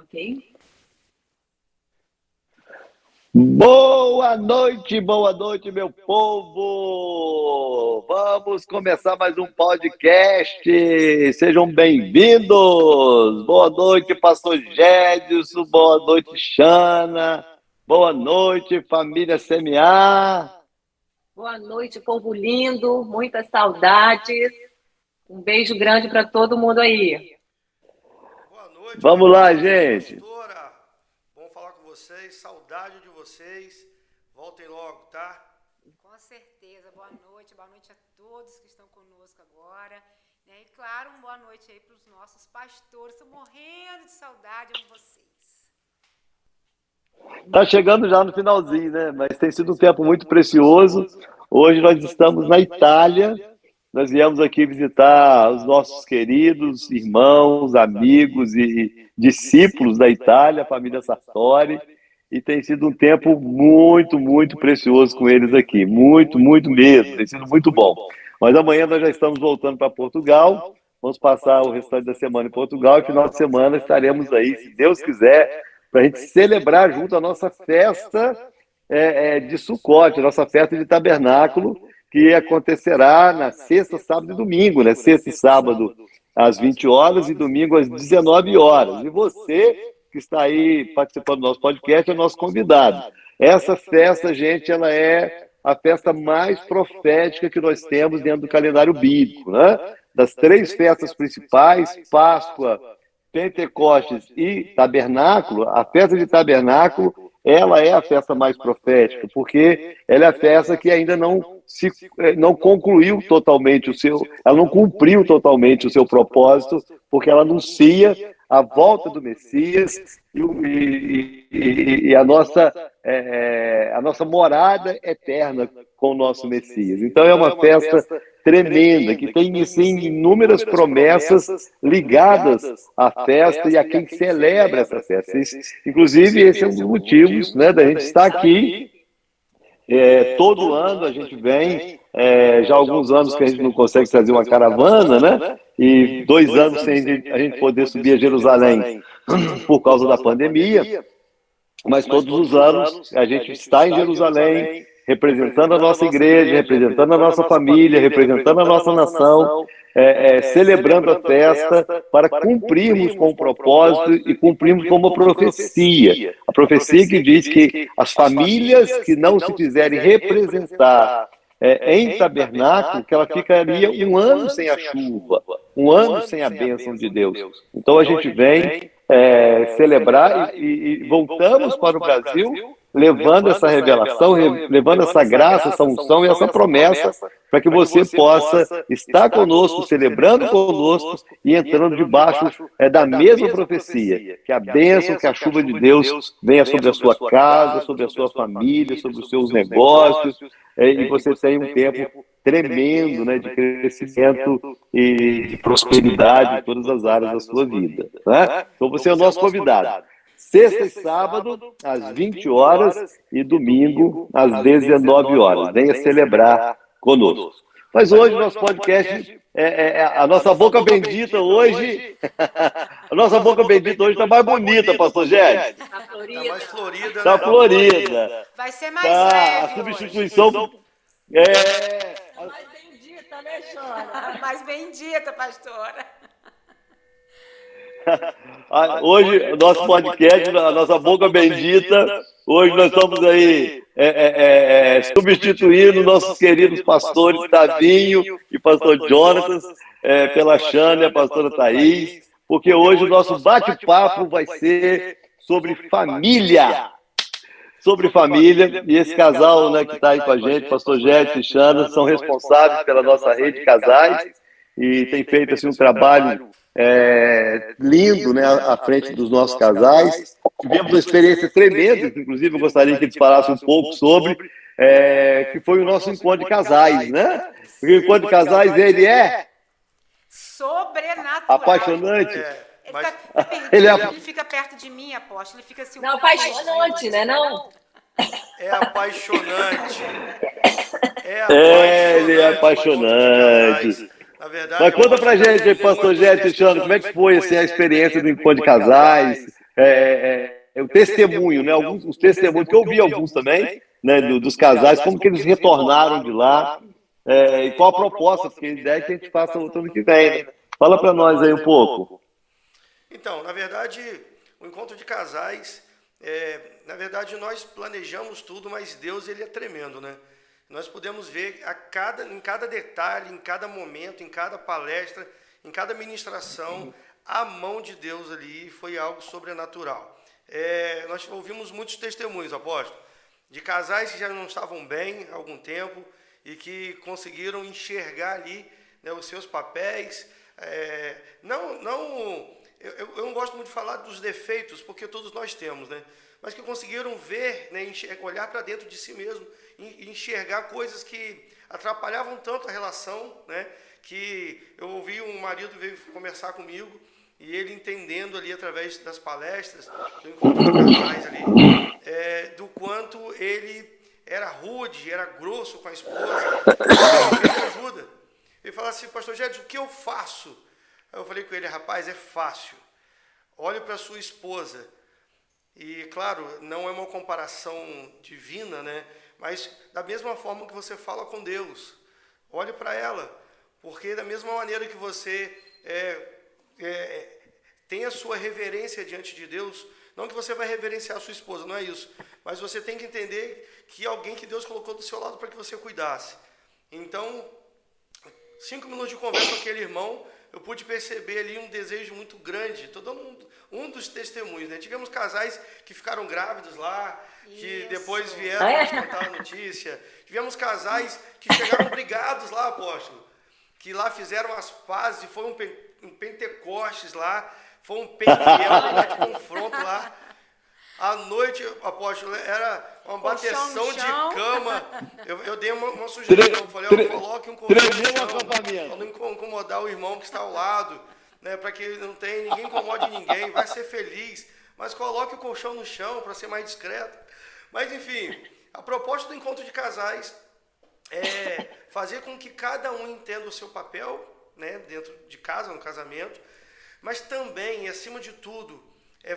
Ok? Boa noite, meu povo! Vamos começar mais um podcast. Sejam bem-vindos! Boa noite, Pastor Gédison. Boa noite, Xana. Boa noite, família CMA. Boa noite, povo lindo. Muitas saudades. Um beijo grande para todo mundo aí. Boa noite, Vamos lá, pastor, gente. pastora. Bom falar com vocês, saudade de vocês. Voltem logo, tá? Com certeza. Boa noite a todos que estão conosco agora. E claro, uma boa noite aí para os nossos pastores. Estou morrendo de saudade de vocês. Tá chegando já no finalzinho, né? Mas tem sido um tempo muito precioso. Hoje nós estamos na Itália. Nós viemos aqui visitar os nossos queridos irmãos, amigos e discípulos da Itália, a família Sartori, e tem sido um tempo muito, muito precioso com eles aqui. Muito, muito mesmo. Tem sido muito bom. Mas amanhã nós já estamos voltando para Portugal. Vamos passar o restante da semana em Portugal e final de semana estaremos aí, se Deus quiser, para a gente celebrar junto a nossa festa de Sucote, a nossa festa de tabernáculo, que acontecerá na sexta, sábado e domingo, né? Sexta e sábado às 20 horas e domingo às 19 horas. E você que está aí participando do nosso podcast é nosso convidado. Essa festa, gente, ela é a festa mais profética que nós temos dentro do calendário bíblico, né? Das três festas principais, Páscoa, Pentecostes e Tabernáculo, a festa de Tabernáculo, ela é a festa mais profética, porque ela é a festa que ainda não concluiu totalmente ela não cumpriu totalmente o seu propósito, porque ela anuncia a volta do Messias e a nossa morada eterna com o nosso Messias. Então é uma festa tremenda, que tem, sim, inúmeras promessas ligadas à festa e a quem celebra essa festa. Inclusive, esse é um dos motivos, né, da gente estar aqui. Todo ano a gente vem, já há alguns anos que a gente não consegue trazer uma caravana, né? E 2 anos sem a gente poder subir a Jerusalém por causa da pandemia, mas todos os anos a gente está em Jerusalém, representando a nossa igreja, representando a nossa família, representando a nossa nação, celebrando a festa para cumprirmos com o propósito e cumprirmos com uma profecia. A profecia que diz que as famílias que não se fizerem representar em tabernáculo, que ela ficaria 1 ano sem a chuva, 1 ano sem a bênção de Deus. Então a gente vem celebrar e voltamos para o Brasil levando essa revelação, levando essa graça, essa unção e essa promessa para que você possa estar conosco, celebrando conosco e entrando debaixo da mesma profecia, que a bênção, que a chuva de Deus venha sobre a sua casa, sobre a sua família, sobre os seus negócios, e você tenha um tempo tremendo, né, de crescimento e de prosperidade em todas as áreas da sua vida. Né? Então você é o nosso convidado. Sexta e sábado, às 20 horas, e domingo, às 19 horas. Venha celebrar conosco. Mas hoje, nosso podcast, a nossa boca bendita hoje, a nossa boca bendita hoje está mais bonita, pastor Gédison. Tá florida. Tá mais florida, Está né? florida. Vai ser mais leve A substituição... Mais bendita, né, Xana? hoje. Mais bendita, pastora. Hoje, o nosso podcast, a nossa boca bendita, hoje nós estamos aí substituindo nossos queridos pastores Tavinho e pastor Jonatas pela Xana e a pastora Thaís, porque hoje o nosso bate-papo vai ser sobre família. Sobre família, e esse casal, né, que está aí com a gente, pastor Gédison e Xana, são responsáveis pela nossa rede de casais e tem feito assim, um trabalho lindo, né, à frente dos nossos casais. Tivemos uma experiência tremenda, que inclusive eu gostaria que eles falassem um pouco sobre, que foi o nosso encontro de casais, né? Porque o encontro de casais, ele é Sobrenatural. apaixonante. Ele fica perto de mim, apóstolo. Ele fica assim. Não, apaixonante, né, não? É apaixonante. Ele é apaixonante. Na verdade, Mas conta pra gente, pastor Gédison e Xana, como é que foi assim, a experiência do encontro de casais? o testemunho, né? Os testemunhos, que eu ouvi alguns também, né, dos casais, como que eles retornaram de lá, e qual a proposta, porque a ideia é que a gente faça outro ano que vem, né? Fala para nós aí um pouco. Então, na verdade, o encontro de casais, na verdade, nós planejamos tudo, mas Deus, ele é tremendo, né? Nós podemos ver em cada detalhe, em cada momento, em cada palestra, em cada ministração, a mão de Deus ali foi algo sobrenatural. Nós ouvimos muitos testemunhos, apóstolo, de casais que já não estavam bem há algum tempo e que conseguiram enxergar ali, né, os seus papéis. Eu não gosto muito de falar dos defeitos, porque todos nós temos, né? Mas que conseguiram ver, né, olhar para dentro de si mesmo e enxergar coisas que atrapalhavam tanto a relação, né? Que eu ouvi um marido veio conversar comigo e ele entendendo ali através das palestras, do encontro de casais ali, do quanto ele era rude, era grosso com a esposa. Ele me ajuda. Ele falava assim, pastor Gédio, o que eu faço? Aí eu falei com ele, rapaz, é fácil. Olhe para sua esposa. E, claro, não é uma comparação divina, né? Mas da mesma forma que você fala com Deus, olhe para ela. Porque da mesma maneira que você tem a sua reverência diante de Deus, não que você vai reverenciar a sua esposa, não é isso. Mas você tem que entender que alguém que Deus colocou do seu lado para que você cuidasse. Então, 5 minutos de conversa com aquele irmão, eu pude perceber ali um desejo muito grande. Estou dando um dos testemunhos, né? Tivemos casais que ficaram grávidos lá, que depois vieram nos contar a notícia. Tivemos casais que chegaram brigados lá, apóstolo, que lá fizeram as pazes, e foi um Pentecostes lá, foi um Pentecostes de confronto lá. À noite, apóstolo, era uma bateção de cama. Eu dei uma sugestão, falei, coloque um colchão no chão, para não incomodar o irmão que está ao lado, né, para que ninguém incomode ninguém, vai ser feliz, mas coloque o colchão no chão para ser mais discreto. Mas, enfim, a proposta do encontro de casais é fazer com que cada um entenda o seu papel, né, dentro de casa, no casamento, mas também, e acima de tudo,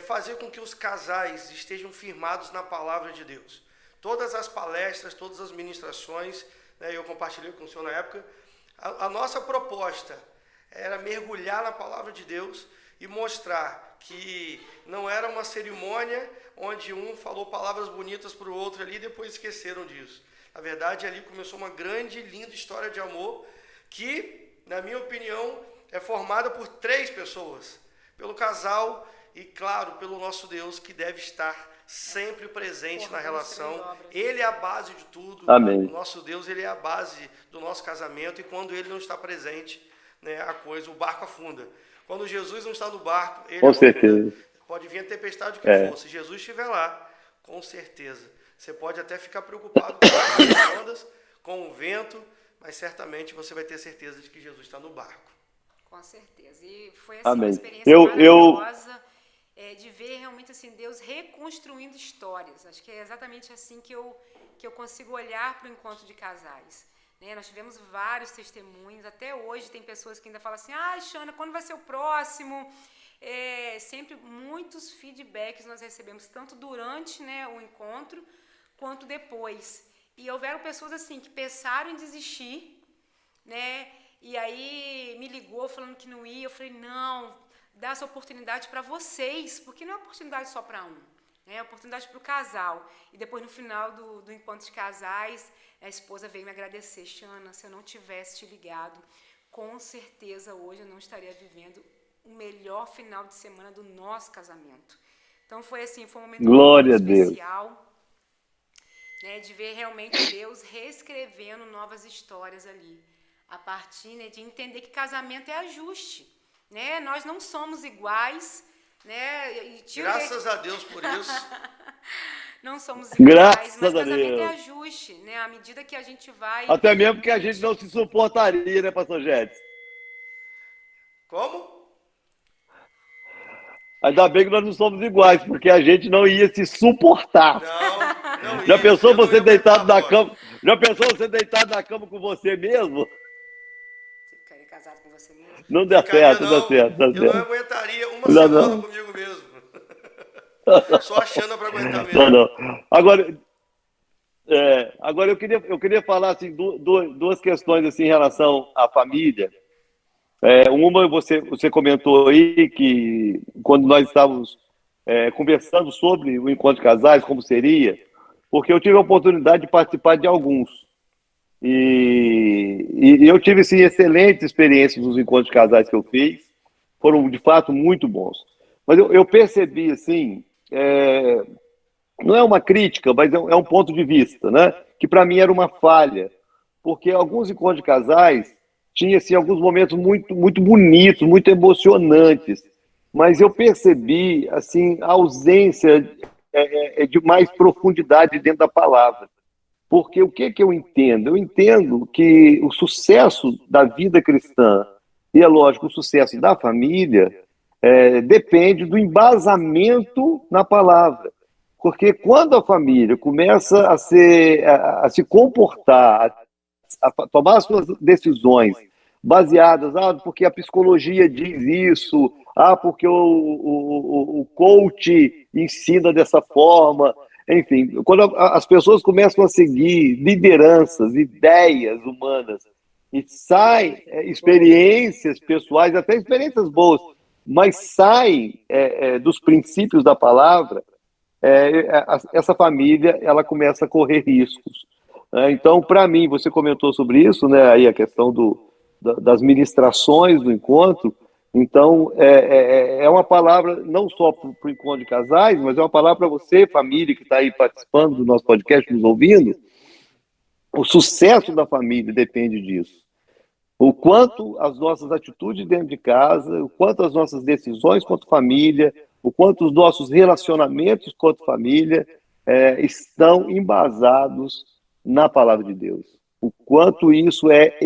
fazer com que os casais estejam firmados na palavra de Deus. Todas as palestras, todas as ministrações, né, eu compartilhei com o senhor na época, a nossa proposta era mergulhar na palavra de Deus e mostrar que não era uma cerimônia onde um falou palavras bonitas para o outro ali e depois esqueceram disso. Na verdade, ali começou uma grande e linda história de amor que, na minha opinião, é formada por 3 pessoas. Pelo casal e, claro, pelo nosso Deus, que deve estar sempre presente na relação. Ele é a base de tudo. Amém. O nosso Deus, ele é a base do nosso casamento, e quando ele não está presente, né, o barco afunda. Quando Jesus não está no barco, ele com certeza. Pode vir a tempestade que for. Se Jesus estiver lá, com certeza. Você pode até ficar preocupado com as ondas, com o vento, mas certamente você vai ter certeza de que Jesus está no barco. Com certeza. E foi assim, uma experiência maravilhosa de ver realmente assim, Deus reconstruindo histórias. Acho que é exatamente assim que eu consigo olhar para o encontro de casais. Né? Nós tivemos vários testemunhos. Até hoje tem pessoas que ainda falam assim, Xana, quando vai ser o próximo? Sempre muitos feedbacks nós recebemos, tanto durante, né, o encontro, quanto depois. E houveram pessoas assim que pensaram em desistir, né? E aí me ligou falando que não ia. Eu falei, não, dá essa oportunidade para vocês, porque não é oportunidade só para um, né? É oportunidade para o casal. E depois, no final do encontro de casais, a esposa veio me agradecer. Xana, se eu não tivesse te ligado, com certeza hoje eu não estaria vivendo o melhor final de semana do nosso casamento. Então foi assim, foi um momento Glória muito especial, né, de ver realmente Deus reescrevendo novas histórias ali. A partir, né, de entender que casamento é ajuste, né? Nós não somos iguais, né? Graças a Deus por isso. Não somos iguais, Graças mas a casamento Deus. é ajuste, né? À medida que a gente vai... Até mesmo que a gente não se suportaria, né, pastor Gédio? Como? Ainda bem que nós não somos iguais, porque a gente não ia se suportar. Não ia. Já pensou Eu não você ia deitado aguentar, na cama? Já pensou você deitado na cama com você mesmo? Você ficaria casado com você mesmo? Não dá certo, não dá certo, dá Eu não certo. aguentaria uma Não, semana não. comigo mesmo. Só a Xana para aguentar mesmo. Não, não. Agora eu queria falar assim, duas questões assim, em relação à família. Uma, você comentou aí que quando nós estávamos conversando sobre o encontro de casais, como seria, porque eu tive a oportunidade de participar de alguns. E eu tive assim, excelentes experiências nos encontros de casais que eu fiz, foram de fato muito bons. Mas eu percebi assim, não é uma crítica, mas é um ponto de vista, né? Que para mim era uma falha, porque alguns encontros de casais tinham assim, alguns momentos muito, muito bonitos, muito emocionantes, mas eu percebi assim a ausência de mais profundidade dentro da palavra. Porque o que eu entendo? Eu entendo que o sucesso da vida cristã, e é lógico, o sucesso da família, depende do embasamento na palavra. Porque quando a família começa a se comportar, a tomar suas decisões baseadas, porque a psicologia diz isso, porque o coach ensina dessa forma, enfim, quando as pessoas começam a seguir lideranças, ideias humanas, e saem experiências pessoais, até experiências boas, mas saem dos princípios da palavra, essa família ela começa a correr riscos. Então, para mim, você comentou sobre isso, né, aí a questão das ministrações do encontro. Então, é uma palavra não só para o encontro de casais, mas é uma palavra para você, família, que está aí participando do nosso podcast, nos ouvindo. O sucesso da família depende disso. O quanto as nossas atitudes dentro de casa, o quanto as nossas decisões quanto família, o quanto os nossos relacionamentos quanto família estão embasados na palavra de Deus. O quanto isso é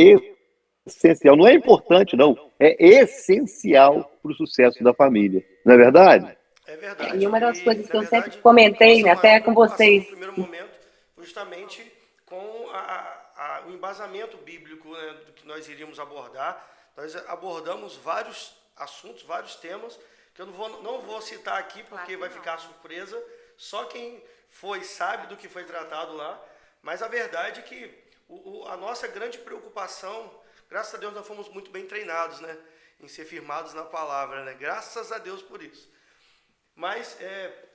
essencial. Não é importante, não. É essencial para o sucesso da família. Não é verdade? É verdade. E uma das coisas que eu sempre comentei, né, até com vocês. No primeiro momento, justamente com o embasamento bíblico, né, do que nós iríamos abordar. Nós abordamos vários assuntos, vários temas, que eu não vou citar aqui, porque vai ficar surpresa. Só quem foi sabe do que foi tratado lá. Mas a verdade é que a nossa grande preocupação, graças a Deus nós fomos muito bem treinados, né, em ser firmados na palavra, né? Graças a Deus por isso. Mas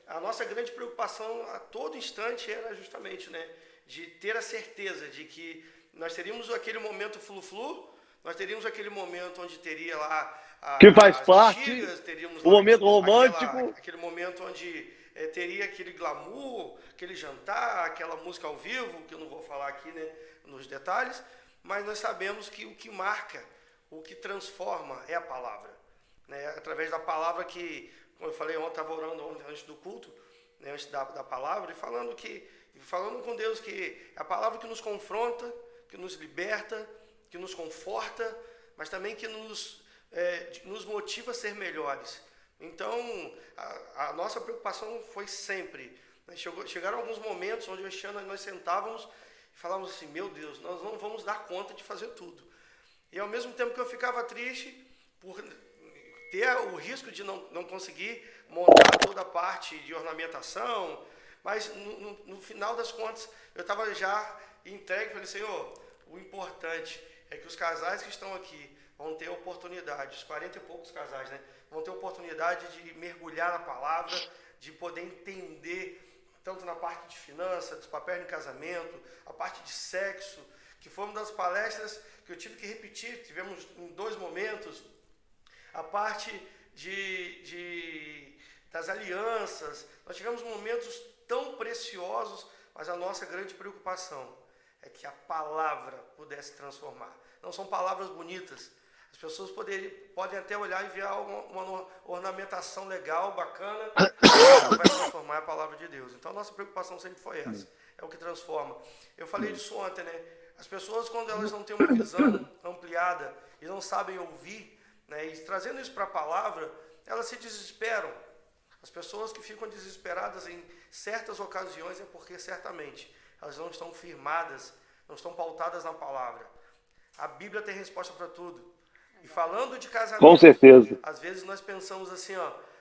a nossa grande preocupação a todo instante era justamente, né, de ter a certeza de que nós teríamos aquele momento flu-flu, nós teríamos aquele momento onde teria lá que faz parte, teríamos o momento romântico, aquele momento onde teria aquele glamour, aquele jantar, aquela música ao vivo, que eu não vou falar aqui, né, nos detalhes, mas nós sabemos que o que marca, o que transforma é a palavra, né? Através da palavra que, como eu falei ontem, estava orando antes do culto, né, antes da palavra, e falando com Deus que é a palavra que nos confronta, que nos liberta, que nos conforta, mas também que nos motiva a ser melhores. Então, a nossa preocupação foi sempre, né? Chegaram alguns momentos onde eu e a Xana, nós sentávamos e falávamos assim, meu Deus, nós não vamos dar conta de fazer tudo. E ao mesmo tempo que eu ficava triste por ter o risco de não conseguir montar toda a parte de ornamentação, mas no final das contas eu estava já entregue, falei, Senhor, o importante é que os casais que estão aqui vão ter oportunidade, os 40 e poucos casais, né, vão ter oportunidade de mergulhar na palavra, de poder entender tanto na parte de finanças, dos papéis no casamento, a parte de sexo, que foi uma das palestras que eu tive que repetir, tivemos em 2 momentos, a parte das alianças. Nós tivemos momentos tão preciosos, mas a nossa grande preocupação é que a palavra pudesse transformar. Não são palavras bonitas. As pessoas podem até olhar e ver uma ornamentação legal, bacana, que vai transformar a palavra de Deus. Então a nossa preocupação sempre foi essa. É o que transforma. Eu falei disso ontem, né? As pessoas, quando elas não têm uma visão ampliada e não sabem ouvir, né, e trazendo isso para a palavra, elas se desesperam. As pessoas que ficam desesperadas em certas ocasiões é porque certamente elas não estão firmadas, não estão pautadas na palavra. A Bíblia tem resposta para tudo. E falando de casamento, com certeza, às vezes nós pensamos assim,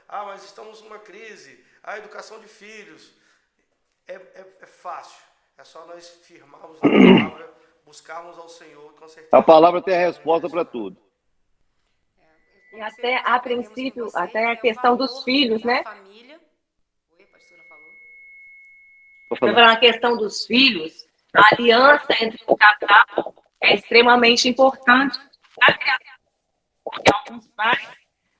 mas estamos numa crise, A educação de filhos é fácil. É só nós firmarmos a palavra, buscarmos ao Senhor, com certeza. A palavra tem a resposta para tudo. E até, a princípio, até a questão dos filhos, né? Família. Oi, a pastora falou. Sobre a questão dos filhos, a aliança entre o casal é extremamente importante na criação. Porque alguns pais,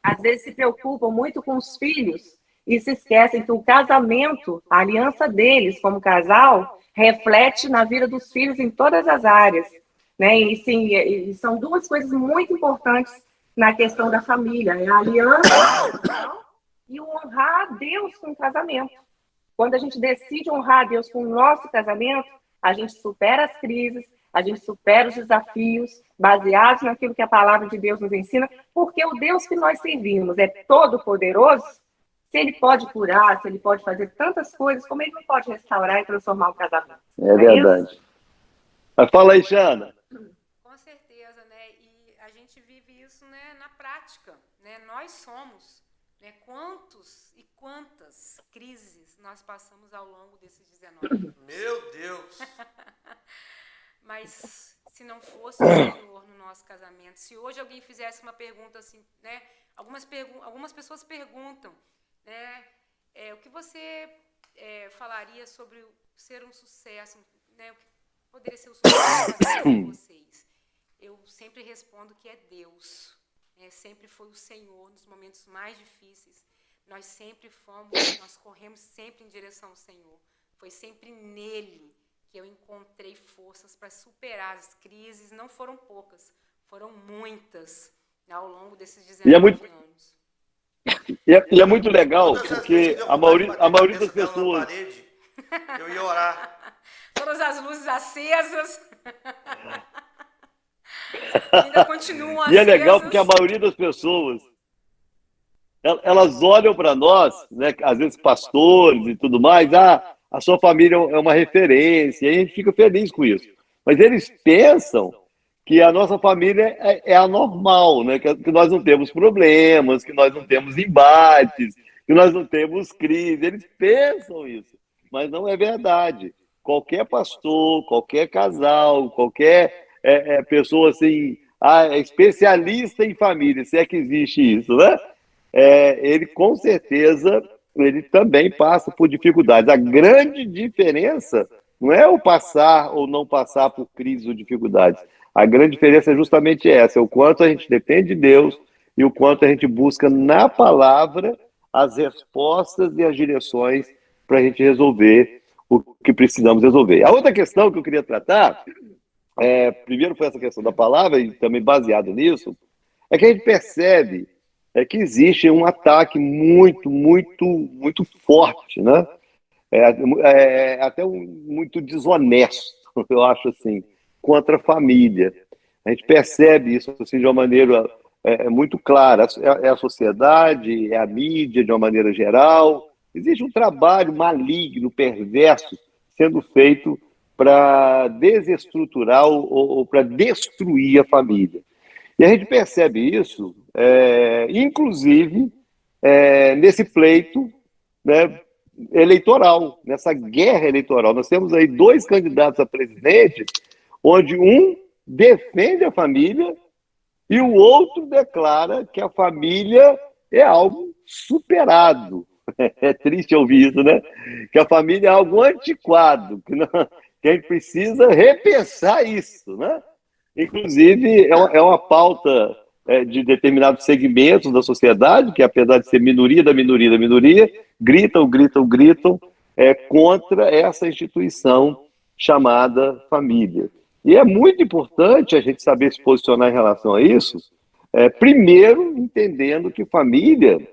às vezes, se preocupam muito com os filhos e se esquecem que o casamento, a aliança deles como casal, reflete na vida dos filhos em todas as áreas, né? E sim, são duas coisas muito importantes na questão da família, é a aliança e o honrar a Deus com o casamento. Quando a gente decide honrar a Deus com o nosso casamento, a gente supera as crises, a gente supera os desafios, baseados naquilo que a palavra de Deus nos ensina, porque o Deus que nós servimos é todo poderoso. Se ele pode curar, se ele pode fazer tantas coisas, como ele não pode restaurar e transformar o casamento? É verdade. Isso? Mas fala aí, Jana. Com certeza, né? E a gente vive isso, né, na prática, né? Nós somos, né? Quantos e quantas crises nós passamos ao longo desses 19 anos. Meu Deus! Mas se não fosse o Senhor no nosso casamento, se hoje alguém fizesse uma pergunta assim, né? Algumas pessoas perguntam, né? O que você falaria sobre ser um sucesso, né? O que poderia ser o sucesso de vocês? Eu sempre respondo que é Deus. Sempre foi o Senhor nos momentos mais difíceis. Nós corremos sempre em direção ao Senhor. Foi sempre nele que eu encontrei forças para superar as crises. Não foram poucas, foram muitas ao longo desses 19 anos. E é muito legal, porque a maioria das pessoas... Eu ia orar. Todas as luzes acesas. Ainda continuam acesas. E é legal porque a maioria das pessoas, elas olham para nós, né, às vezes pastores e tudo mais, a sua família é uma referência, e a gente fica feliz com isso. Mas eles pensam que a nossa família é anormal, né? Que nós não temos problemas, que nós não temos embates, que nós não temos crise. Eles pensam isso, mas não é verdade. Qualquer pastor, qualquer casal, qualquer pessoa assim, especialista em família, se é que existe isso, né? Ele com certeza ele também passa por dificuldades. A grande diferença não é o passar ou não passar por crises ou dificuldades. A grande diferença é justamente essa, é o quanto a gente depende de Deus e o quanto a gente busca na palavra as respostas e as direções para a gente resolver o que precisamos resolver. A outra questão que eu queria tratar, primeiro foi essa questão da palavra, e também baseado nisso, é que a gente percebe que existe um ataque muito, muito, muito forte, né? Até muito desonesto, eu acho assim, contra a família. A gente percebe isso assim, de uma maneira muito clara. É a sociedade, é a mídia, de uma maneira geral. Existe um trabalho maligno, perverso, sendo feito para desestruturar ou para destruir a família. E a gente percebe isso, inclusive, nesse pleito, né, eleitoral, nessa guerra eleitoral. Nós temos aí 2 candidatos a presidente, onde um defende a família e o outro declara que a família é algo superado. É triste ouvir isso, né? Que a família é algo antiquado, que a gente precisa repensar isso, né? Inclusive, é uma pauta de determinados segmentos da sociedade, que apesar de ser minoria da minoria da minoria, gritam contra essa instituição chamada família. E é muito importante a gente saber se posicionar em relação a isso, primeiro entendendo que família,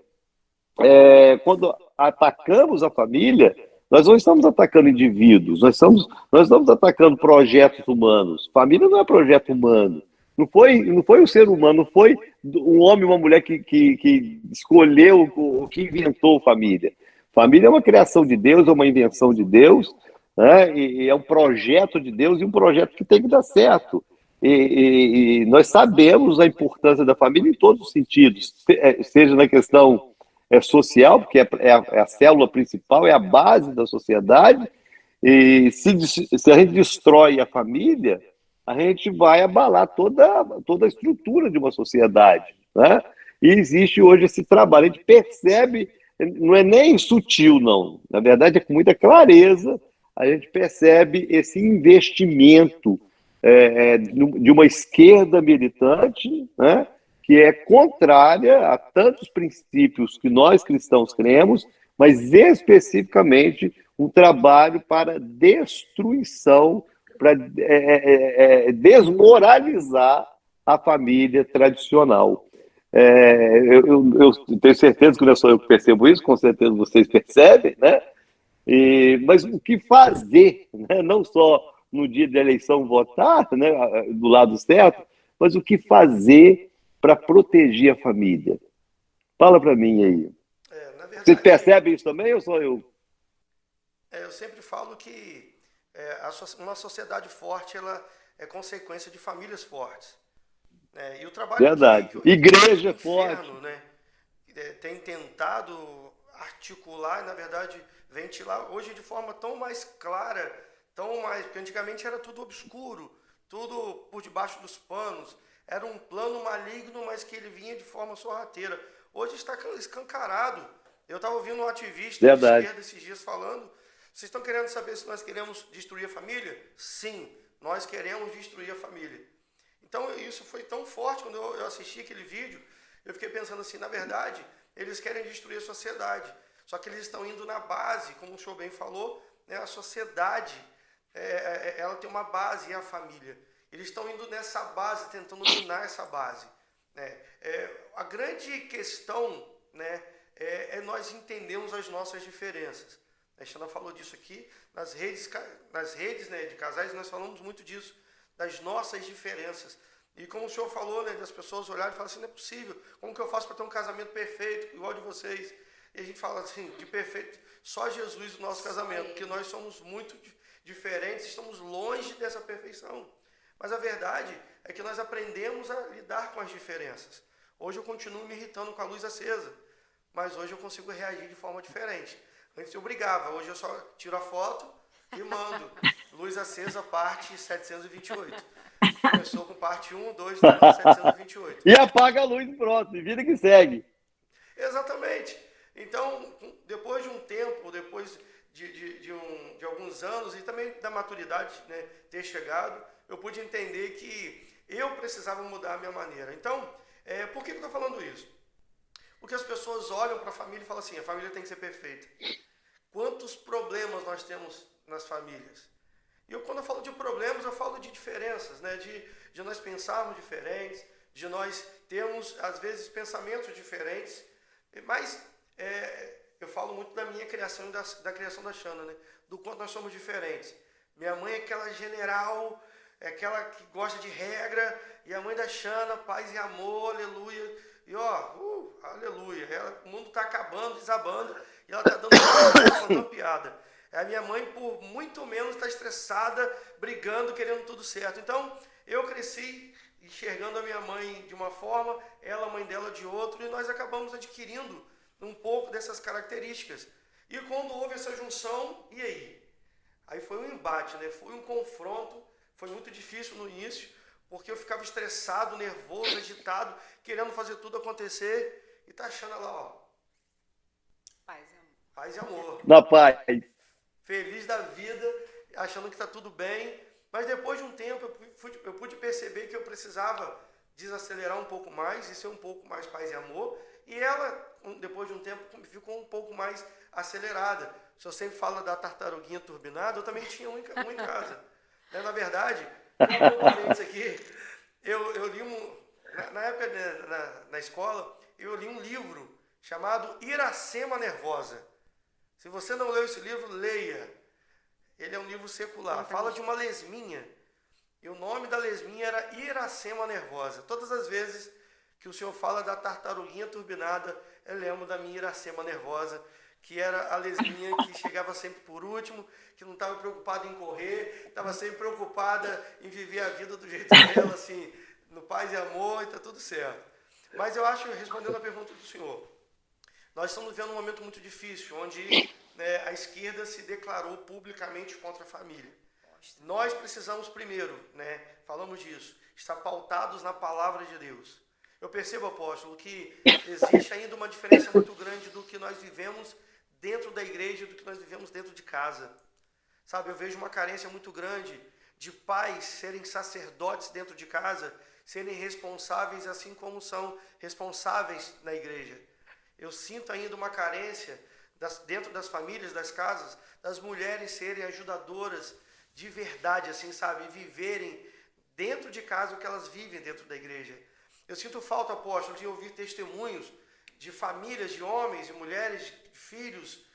quando atacamos a família, nós não estamos atacando indivíduos, nós estamos atacando projetos humanos. Família não é projeto humano. Não foi o ser humano, não foi um homem e uma mulher que escolheu, que inventou família. Família é uma criação de Deus, é uma invenção de Deus, né? E é um projeto de Deus e um projeto que tem que dar certo. E nós sabemos a importância da família em todos os sentidos, seja na questão social, porque é a célula principal, é a base da sociedade, e se a gente destrói a família, a gente vai abalar toda a estrutura de uma sociedade, né? E existe hoje esse trabalho, a gente percebe, não é nem sutil, não, na verdade é com muita clareza, a gente percebe esse investimento de uma esquerda militante, né, que é contrária a tantos princípios que nós cristãos cremos, mas especificamente um trabalho para destruição, para desmoralizar a família tradicional. Eu tenho certeza que não é só eu que percebo isso, com certeza vocês percebem, né? Mas o que fazer, né? Não só no dia da eleição votar, né, do lado certo, mas o que fazer para proteger a família? Fala para mim aí. Na verdade, vocês percebem isso também ou só eu? Eu sempre falo que uma sociedade forte ela é consequência de famílias fortes. E o trabalho verdade. que Igreja o inferno, forte. né, tem tentado articular, na verdade, ventilar hoje de forma tão mais clara, porque antigamente era tudo obscuro, tudo por debaixo dos panos, era um plano maligno, mas que ele vinha de forma sorrateira. Hoje está escancarado. Eu estava ouvindo um ativista de esquerda esses dias falando, vocês estão querendo saber se nós queremos destruir a família? Sim, nós queremos destruir a família. Então isso foi tão forte, quando eu assisti aquele vídeo, eu fiquei pensando assim, na verdade, eles querem destruir a sociedade, só que eles estão indo na base, como o senhor bem falou, né, a sociedade, ela tem uma base, é a família. Eles estão indo nessa base, tentando minar essa base. Né? A grande questão, né, é nós entendermos as nossas diferenças. A Xana falou disso aqui, nas redes, né, de casais, nós falamos muito disso, das nossas diferenças. E como o senhor falou, né, das pessoas olharem e falarem assim, não é possível, como que eu faço para ter um casamento perfeito, igual de vocês? E a gente fala assim, de perfeito, só Jesus o nosso casamento, porque nós somos muito diferentes, estamos longe dessa perfeição. Mas a verdade é que nós aprendemos a lidar com as diferenças. Hoje eu continuo me irritando com a luz acesa, mas hoje eu consigo reagir de forma diferente. Antes eu brigava, hoje eu só tiro a foto e mando. Luz acesa, parte 728. Começou com parte 1, 2, 3, 728. E apaga a luz, pronto, e vida que segue. Exatamente. Então, depois de um tempo, depois de alguns anos e também da maturidade, né, ter chegado, eu pude entender que eu precisava mudar a minha maneira. Então, por que eu estou falando isso? Porque as pessoas olham para a família e falam assim, a família tem que ser perfeita. Quantos problemas nós temos nas famílias? E quando eu falo de problemas, eu falo de diferenças, né? de nós pensarmos diferentes, de nós termos, às vezes, pensamentos diferentes. Mas eu falo muito da minha criação e da criação da Xana, né? Do quanto nós somos diferentes. Minha mãe é aquela general, é aquela que gosta de regra, e a mãe da Xana, paz e amor, aleluia. E aleluia, o mundo está acabando, desabando, e ela está dando piada. A minha mãe, por muito menos, está estressada, brigando, querendo tudo certo. Então, eu cresci enxergando a minha mãe de uma forma, ela, a mãe dela, de outra, e nós acabamos adquirindo um pouco dessas características. E quando houve essa junção, e aí? Aí foi um embate, né? Foi um confronto, foi muito difícil no início, porque eu ficava estressado, nervoso, agitado, querendo fazer tudo acontecer, e tá achando lá, ó. Paz e amor. Na paz. Feliz da vida, achando que está tudo bem. Mas depois de um tempo, eu pude perceber que eu precisava desacelerar um pouco mais e ser um pouco mais paz e amor. E ela, depois de um tempo, ficou um pouco mais acelerada. O senhor sempre fala da tartaruguinha turbinada, eu também tinha um em casa. Na verdade, eu li na época na escola, eu li um livro chamado Iracema Nervosa. Se você não leu esse livro, leia. Ele é um livro secular. Fala de uma lesminha. E o nome da lesminha era Iracema Nervosa. Todas as vezes que o senhor fala da tartaruguinha turbinada, eu lembro da minha Iracema Nervosa, que era a lesminha que chegava sempre por último, que não estava preocupada em correr, estava sempre preocupada em viver a vida do jeito dela, assim, no paz e amor, e está tudo certo. Mas eu acho, respondendo a pergunta do senhor, Nós estamos vivendo um momento muito difícil, onde a esquerda se declarou publicamente contra a família. Nós precisamos primeiro, falamos disso, estar pautados na palavra de Deus. Eu percebo, apóstolo, que existe ainda uma diferença muito grande do que nós vivemos dentro da igreja e do que nós vivemos dentro de casa. Sabe, eu vejo uma carência muito grande de pais serem sacerdotes dentro de casa, serem responsáveis assim como são responsáveis na igreja. Eu sinto ainda uma carência dentro das famílias, das casas, das mulheres serem ajudadoras de verdade, assim, sabe, viverem dentro de casa o que elas vivem dentro da igreja. Eu sinto falta, apóstolo, de ouvir testemunhos de famílias, de homens e mulheres, de filhos,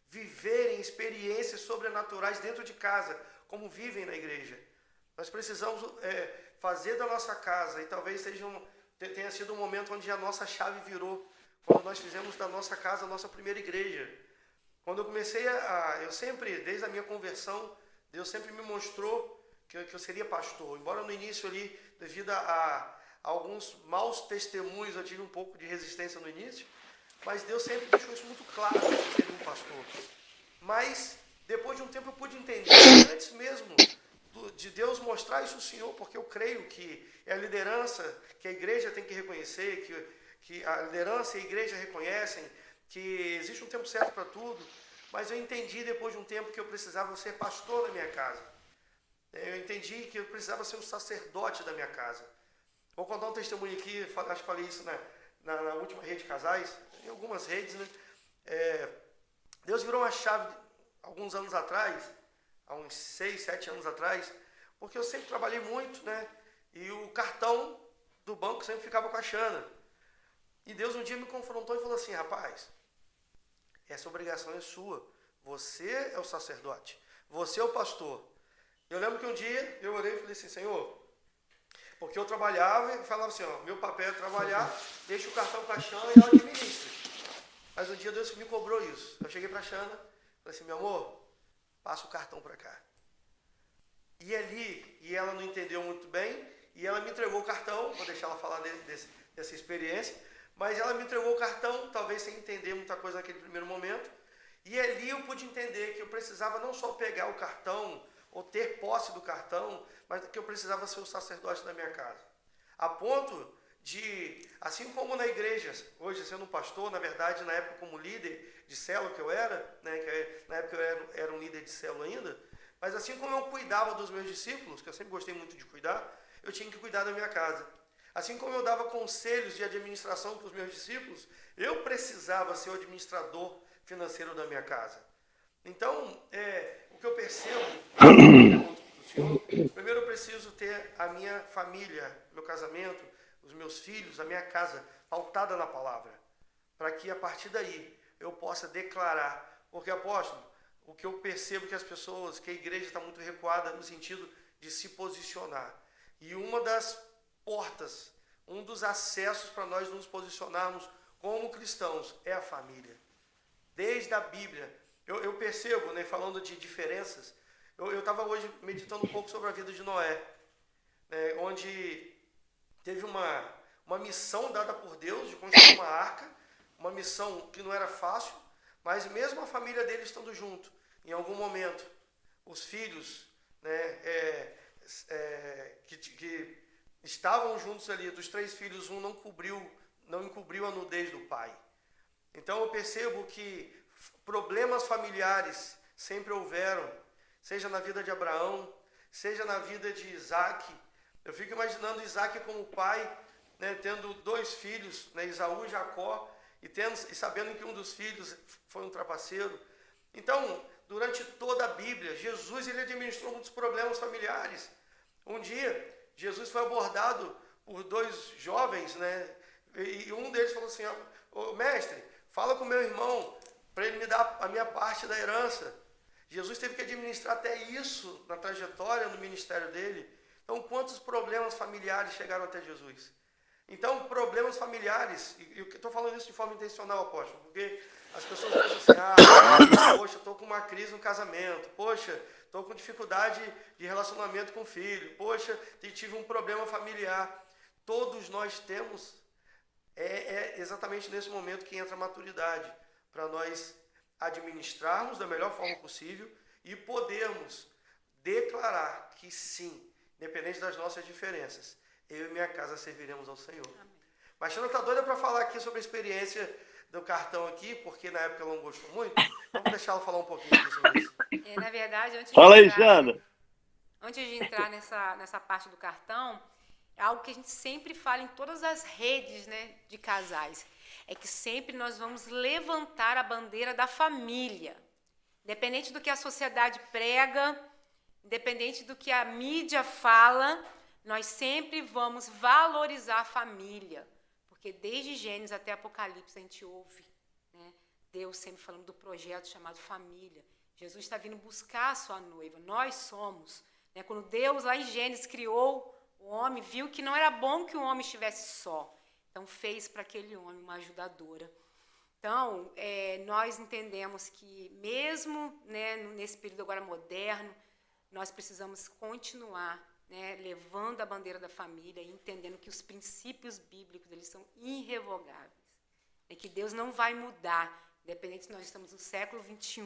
viverem experiências sobrenaturais dentro de casa, como vivem na igreja. Nós precisamos fazer da nossa casa, e talvez tenha sido um momento onde a nossa chave virou, quando nós fizemos da nossa casa a nossa primeira igreja. Quando eu comecei eu sempre, desde a minha conversão, Deus sempre me mostrou que eu seria pastor. Embora no início ali, devido a alguns maus testemunhos, eu tive um pouco de resistência no início, mas Deus sempre deixou isso muito claro, que eu seria um pastor. Mas, depois de um tempo, eu pude entender, antes mesmo de Deus mostrar isso ao Senhor, porque eu creio que é a liderança que a igreja tem que reconhecer, que a liderança e a igreja reconhecem, que existe um tempo certo para tudo, mas eu entendi depois de um tempo que eu precisava ser pastor na minha casa. Eu entendi que eu precisava ser um sacerdote da minha casa. Vou contar um testemunho aqui, acho que falei isso na última rede de casais, em algumas redes, Deus virou uma chave alguns anos atrás, há uns 6, 7 anos atrás, porque eu sempre trabalhei muito, e o cartão do banco sempre ficava com a Xana. E Deus um dia me confrontou e falou assim: rapaz, essa obrigação é sua, você é o sacerdote, você é o pastor. Eu lembro que um dia eu orei e falei assim: Senhor, porque eu trabalhava e falava assim, meu papel é trabalhar, deixa o cartão com a Xana e ela administra. Mas um dia Deus me cobrou isso. Eu cheguei para a Xana, falei assim: meu amor, passa o cartão para cá. E ela não entendeu muito bem, e ela me entregou o cartão, vou deixar ela falar dessa experiência, mas ela me entregou o cartão, talvez sem entender muita coisa naquele primeiro momento, e ali eu pude entender que eu precisava não só pegar o cartão, ou ter posse do cartão, mas que eu precisava ser o sacerdote da minha casa. A ponto de, assim como na igreja, hoje sendo um pastor, na verdade, na época como líder de célula que eu era, na época eu era um líder de célula ainda, mas assim como eu cuidava dos meus discípulos, que eu sempre gostei muito de cuidar, eu tinha que cuidar da minha casa. Assim como eu dava conselhos de administração para os meus discípulos, eu precisava ser o administrador financeiro da minha casa. Então, o que eu percebo, primeiro eu preciso ter a minha família, meu casamento, os meus filhos, a minha casa pautada na palavra, para que a partir daí eu possa declarar. Porque, apóstolo, o que eu percebo que a igreja está muito recuada no sentido de se posicionar. E uma das portas, um dos acessos para nós nos posicionarmos como cristãos é a família. Desde a Bíblia, eu percebo, falando de diferenças, eu estava hoje meditando um pouco sobre a vida de Noé, onde teve uma missão dada por Deus de construir uma arca, uma missão que não era fácil, mas mesmo a família dele estando junto, em algum momento, os filhos que estavam juntos ali, dos 3 filhos, um não encobriu a nudez do pai. Então eu percebo que problemas familiares sempre houveram, seja na vida de Abraão, seja na vida de Isaac. Eu fico imaginando Isaac como pai, tendo 2 filhos, Esaú e Jacó, e sabendo que um dos filhos foi um trapaceiro. Então, durante toda a Bíblia, Jesus ele administrou muitos problemas familiares. Um dia, Jesus foi abordado por 2 jovens, e um deles falou assim: mestre, fala com meu irmão para ele me dar a minha parte da herança. Jesus teve que administrar até isso na trajetória, no ministério dele. Então, quantos problemas familiares chegaram até Jesus? Então, problemas familiares, e eu estou falando isso de forma intencional, apóstolo, porque as pessoas pensam assim: poxa, estou com uma crise no casamento, poxa, estou com dificuldade de relacionamento com o filho, poxa, tive um problema familiar. Todos nós temos, exatamente nesse momento que entra a maturidade. para nós administrarmos da melhor forma possível e podermos declarar que sim, independente das nossas diferenças, eu e minha casa serviremos ao Senhor. Amém. Mas Xana está doida para falar aqui sobre a experiência do cartão aqui, porque na época ela não gostou muito. Vamos deixar ela falar um pouquinho aqui sobre isso. Na verdade, Fala aí, Xana. Antes de entrar nessa parte do cartão, é algo que a gente sempre fala em todas as redes, né, de casais. É que sempre nós vamos levantar a bandeira da família. Independente do que a sociedade prega, independente do que a mídia fala, nós sempre vamos valorizar a família. Porque desde Gênesis até Apocalipse a gente ouve, né, Deus sempre falando do projeto chamado família. Jesus está vindo buscar a sua noiva, nós somos. Né, quando Deus lá em Gênesis criou o homem, viu que não era bom que o homem estivesse só. Então fez para aquele homem uma ajudadora. Então, nós entendemos que mesmo, né, nesse período agora moderno, nós precisamos continuar, né, levando a bandeira da família e entendendo que os princípios bíblicos eles são irrevogáveis. É que Deus não vai mudar, independente se nós estamos no século XXI,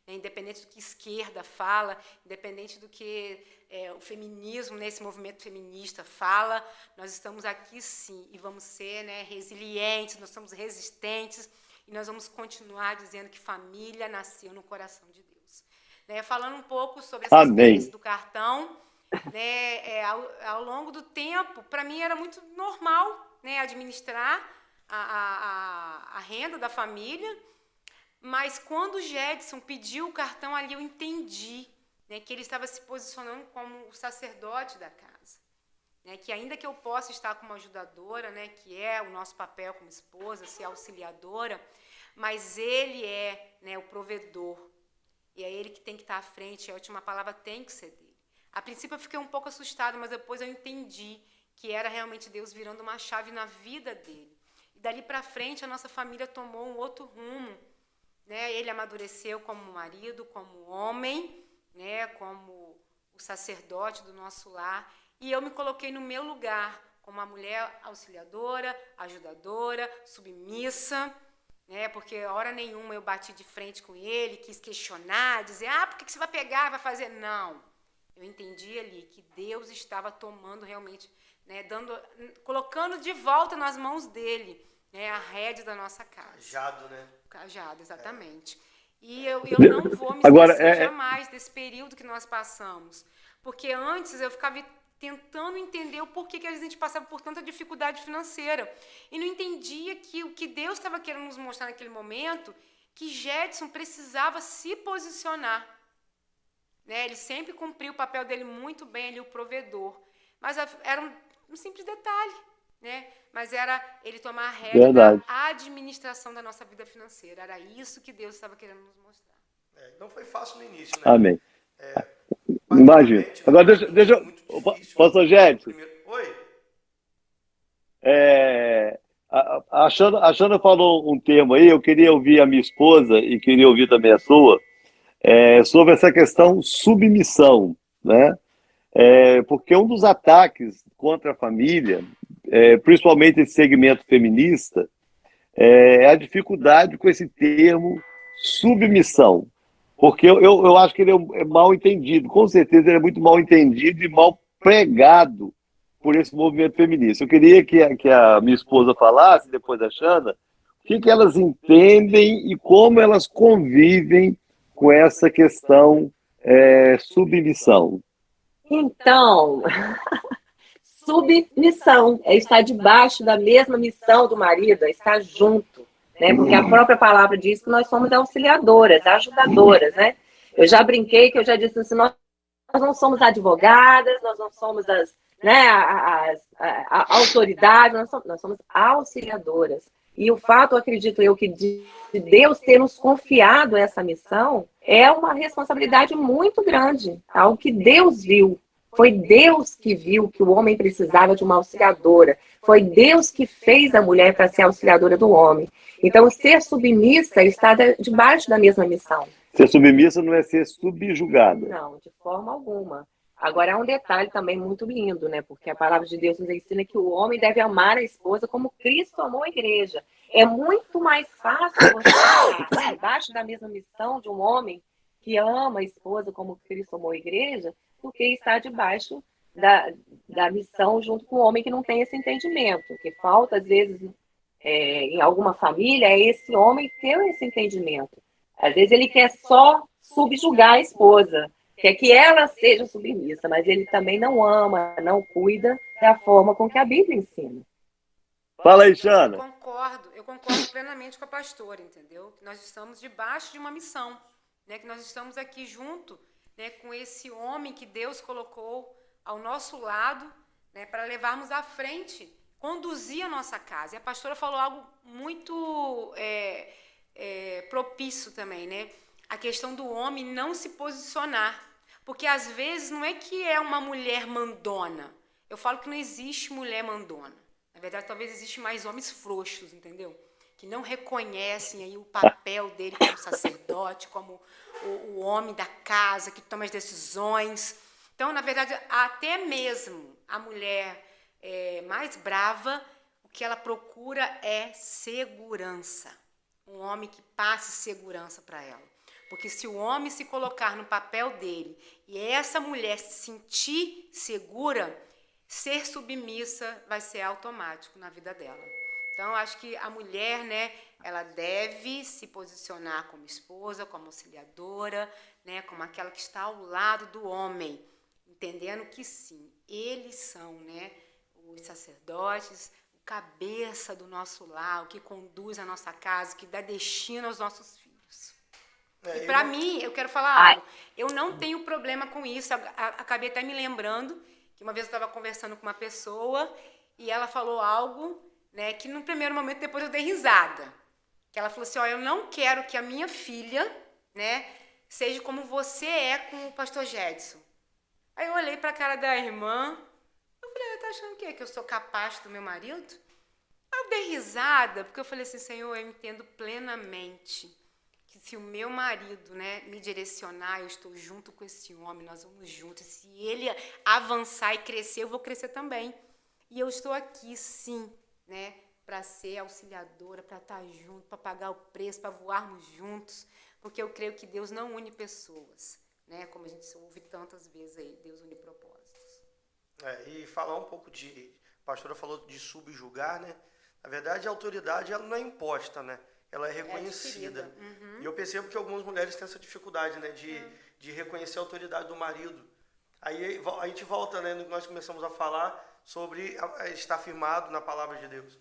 né, independente do que a esquerda fala, independente do que o feminismo, né, esse movimento feminista fala, nós estamos aqui sim e vamos ser, né, resilientes, nós somos resistentes e nós vamos continuar dizendo que família nasceu no coração de Deus. Né, falando um pouco sobre essa experiência do cartão, né, ao longo do tempo, para mim era muito normal, né, administrar a renda da família, mas quando o Jedson pediu o cartão ali, eu entendi, né, que ele estava se posicionando como o sacerdote da casa. Né, que ainda que eu possa estar como ajudadora, né, que é o nosso papel como esposa, ser auxiliadora, mas ele é, né, o provedor. E é ele que tem que estar à frente, a última palavra tem que ser dele. A princípio eu fiquei um pouco assustada, mas depois eu entendi que era realmente Deus virando uma chave na vida dele. E dali para frente a nossa família tomou um outro rumo. Né? Ele amadureceu como marido, como homem, né? Como o sacerdote do nosso lar. E eu me coloquei no meu lugar, como uma mulher auxiliadora, ajudadora, submissa. Né? Porque hora nenhuma eu bati de frente com ele, quis questionar, dizer, por que você vai pegar, vai fazer? Não. Eu entendi ali que Deus estava tomando realmente, né, colocando de volta nas mãos dele, né, a rédea da nossa casa. Cajado, né? Cajado, exatamente. E eu não vou me esquecer jamais desse período que nós passamos. Porque antes eu ficava tentando entender o porquê que a gente passava por tanta dificuldade financeira. E não entendia que o que Deus estava querendo nos mostrar naquele momento, que Jedson precisava se posicionar. Né? Ele sempre cumpriu o papel dele muito bem, ali, o provedor. Mas era um simples detalhe. Né? Mas era ele tomar a rédea da administração da nossa vida financeira. Era isso que Deus estava querendo nos mostrar. Não foi fácil no início, né? Amém. Imagina. Agora, deixa eu... Pastor Jedson. Oi? A Xana falou um termo aí, eu queria ouvir a minha esposa e queria ouvir também a sua, sobre essa questão submissão, né? Porque um dos ataques contra a família, principalmente esse segmento feminista, é a dificuldade com esse termo submissão. Porque eu acho que ele é mal entendido. Com certeza ele é muito mal entendido e mal pregado por esse movimento feminista. Eu queria que a minha esposa falasse, depois da Xana, o que elas entendem e como elas convivem com essa questão submissão. Então, submissão é estar debaixo da mesma missão do marido, é estar junto, né? Porque a própria palavra diz que nós somos auxiliadoras, ajudadoras, né? Eu já brinquei, que eu já disse assim, nós não somos advogadas, nós não somos as autoridades, nós somos auxiliadoras. E o fato, acredito eu, que de Deus ter nos confiado essa missão é uma responsabilidade muito grande, algo que Deus viu. Foi Deus que viu que o homem precisava de uma auxiliadora. Foi Deus que fez a mulher para ser auxiliadora do homem. Então, ser submissa está debaixo da mesma missão. Ser submissa não é ser subjugada. Não, de forma alguma. Agora, há um detalhe também muito lindo, né? Porque a palavra de Deus nos ensina que o homem deve amar a esposa como Cristo amou a igreja. É muito mais fácil você estar debaixo da mesma missão de um homem que ama a esposa como Cristo amou a igreja, do que estar debaixo da missão junto com um homem que não tem esse entendimento. O que falta, às vezes, em alguma família, é esse homem ter esse entendimento. Às vezes ele quer só subjugar a esposa, quer que ela seja submissa, mas ele também não ama, não cuida da forma com que a Bíblia ensina. Fala aí, Xana. Eu concordo plenamente com a pastora, entendeu? Que nós estamos debaixo de uma missão, né? Que nós estamos aqui junto, né, com esse homem que Deus colocou ao nosso lado, né, para levarmos à frente, conduzir a nossa casa. E a pastora falou algo muito propício também, né? A questão do homem não se posicionar. Porque, às vezes, não é que é uma mulher mandona. Eu falo que não existe mulher mandona. Na verdade, talvez existe mais homens frouxos, entendeu? Que não reconhecem aí o papel dele como sacerdote, como o homem da casa, que toma as decisões. Então, na verdade, até mesmo a mulher mais brava, o que ela procura é segurança. Um homem que passe segurança para ela. Porque se o homem se colocar no papel dele e essa mulher se sentir segura, ser submissa vai ser automático na vida dela. Então, eu acho que a mulher, né, ela deve se posicionar como esposa, como auxiliadora, né, como aquela que está ao lado do homem, entendendo que sim, eles são, né, os sacerdotes, o cabeça do nosso lar, o que conduz a nossa casa, que dá destino aos nossos filhos. E para mim, eu quero falar algo. Eu não tenho problema com isso. Acabei até me lembrando que uma vez eu estava conversando com uma pessoa e ela falou algo, né, que no primeiro momento depois eu dei risada. Que ela falou assim, eu não quero que a minha filha, né, seja como você é com o pastor Jedson. Aí eu olhei para a cara da irmã, eu falei, tá achando o quê? Que eu sou capaz do meu marido? Aí eu dei risada, porque eu falei assim, Senhor, eu entendo plenamente que se o meu marido, né, me direcionar, eu estou junto com esse homem, nós vamos juntos. Se ele avançar e crescer, eu vou crescer também. E eu estou aqui, sim, né, para ser auxiliadora, para estar junto, para pagar o preço, para voarmos juntos, porque eu creio que Deus não une pessoas, né, como a gente ouve tantas vezes aí, Deus une propósitos. E falar um pouco a pastora falou de subjugar, né? Na verdade, a autoridade ela não é imposta, né? Ela é reconhecida. Uhum. E eu percebo que algumas mulheres têm essa dificuldade, né, de reconhecer a autoridade do marido. Aí a gente volta, né, no que nós começamos a falar sobre estar firmado na palavra de Deus.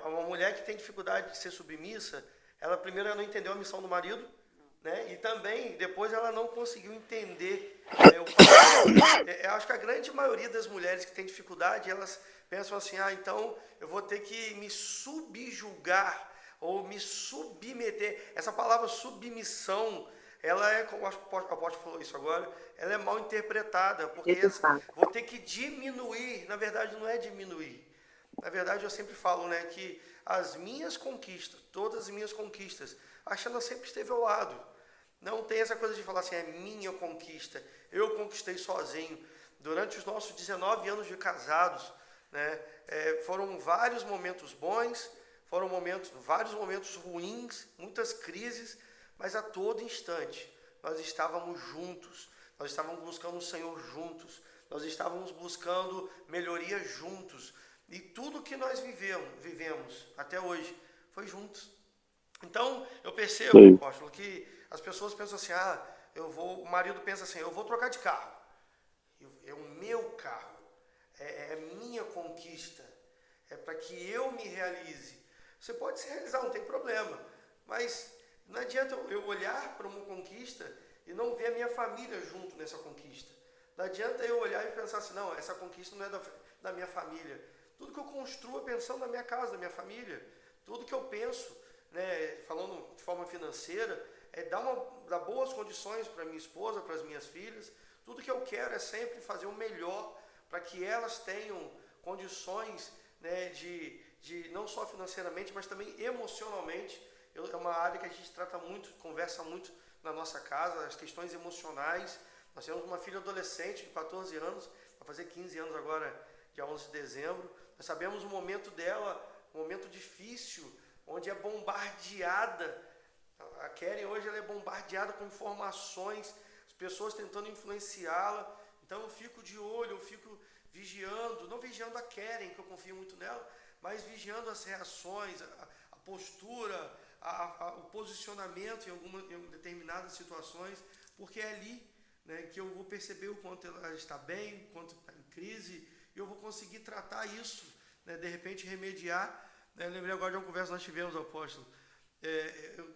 Uma mulher que tem dificuldade de ser submissa, ela primeiro não entendeu a missão do marido, né, e também depois ela não conseguiu entender o papel. Eu acho que a grande maioria das mulheres que tem dificuldade, elas pensam assim, então eu vou ter que me subjugar ou me submeter. Essa palavra submissão, ela é, como o apóstolo falou isso agora, ela é mal interpretada, porque vou ter que diminuir. Na verdade, não é diminuir. Na verdade, eu sempre falo, né, que as minhas conquistas, todas as minhas conquistas, a Xana sempre esteve ao lado. Não tem essa coisa de falar assim, é minha conquista, eu conquistei sozinho. Durante os nossos 19 anos de casados, né, foram vários momentos bons, foram vários momentos ruins, muitas crises, mas a todo instante nós estávamos juntos, nós estávamos buscando o Senhor juntos, nós estávamos buscando melhoria juntos. E tudo que nós vivemos até hoje foi juntos. Então, eu percebo, apóstolo, que as pessoas pensam assim, o marido pensa assim, eu vou trocar de carro. É o meu carro, é minha conquista, é para que eu me realize. Você pode se realizar, não tem problema, mas não adianta eu olhar para uma conquista e não ver a minha família junto nessa conquista. Não adianta eu olhar e pensar assim, não, essa conquista não é da minha família. Tudo que eu construo é pensando na minha casa, na minha família. Tudo que eu penso, né, falando de forma financeira, é dar boas condições para minha esposa, para as minhas filhas. Tudo que eu quero é sempre fazer o melhor para que elas tenham condições, né, de não só financeiramente, mas também emocionalmente. É uma área que a gente trata muito, conversa muito na nossa casa, as questões emocionais, Nós temos uma filha adolescente de 14 anos, vai fazer 15 anos agora, dia 11 de dezembro. Nós sabemos o momento dela, um momento difícil, onde é bombardeada. A Keren hoje ela é bombardeada com informações, as pessoas tentando influenciá-la. Então eu fico de olho, eu fico vigiando, não vigiando a Keren, que eu confio muito nela, mas vigiando as reações, a postura, o posicionamento em determinadas situações, porque é ali, né, que eu vou perceber o quanto ela está bem, o quanto está em crise, e eu vou conseguir tratar isso, né, de repente remediar. Eu lembrei agora de uma conversa que nós tivemos, apóstolo.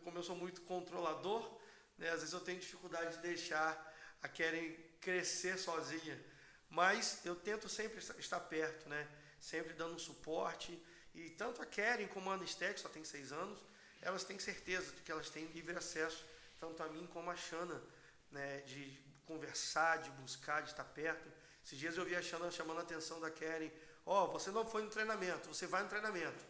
Como eu sou muito controlador, né, às vezes eu tenho dificuldade de deixar a Keren crescer sozinha, mas eu tento sempre estar perto, né, sempre dando suporte, e tanto a Keren como a Anisté, que só tem 6 anos, elas têm certeza de que elas têm livre acesso, tanto a mim como a Xana, né, de conversar, de buscar, de estar perto. Esses dias eu vi a Xana chamando a atenção da Keren: você não foi no treinamento, você vai no treinamento.